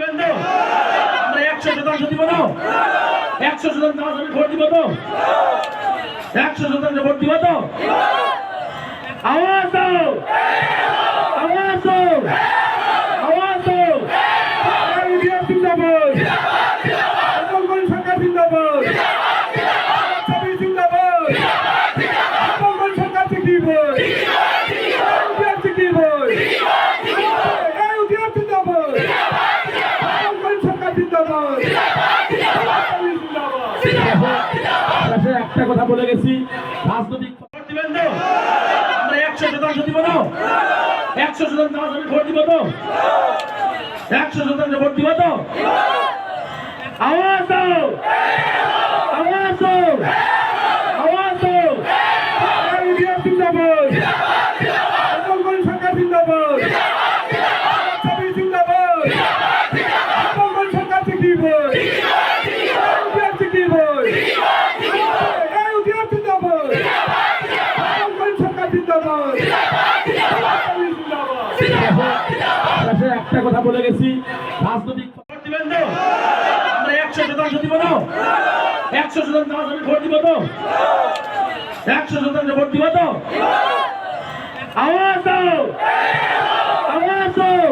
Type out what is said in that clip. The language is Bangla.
ভোটদিবেন তো? আমরা 100% দিব তো? 100% আমাদের ভোট দিব তো? 100% ভোট দিব তো? আওয়াজ দাও, আওয়াজ দাও, আওয়াজ দাও। ইন্ডিয়া জিন্দাবাদ, মঙ্গল সরকার জিন্দাবাদ, ছবি জিন্দাবাদ, মঙ্গল সরকার থেকে বল, ইন্ডিয়া থেকে বল, ইন্ডিয়া জিন্দাবাদ, মঙ্গল সরকার জিন্দাবাদ, একটা কথা বলে গেছি, রাজনৈতিক ভোট দিবেন তো? আমরা 100% দিব তো? 100% আমাদের ভোট দিব তো? 100% ভোট দিব তো? আওয়াজ দাও, আওয়াজ দাও, আওয়াজ দাও। ইন্ডিয়া জিন্দাবাদ, মঙ্গল সরকার জিন্দাবাদ, ছবি জিন্দাবাদ, মঙ্গল সরকার থেকে বল, ইন্ডিয়া থেকে বল, ইন্ডিয়া জিন্দাবাদ, মঙ্গল সরকার জিন্দাবাদ, একটা কথা বলে গেছি, রাজনৈতিক ভোট দিবেন তো? আমরা 100% দিব তো? 100% আমাদের ভোট দিব তো? 100% ভোট দিব তো? আওয়াজ দাও, আওয়াজ দাও।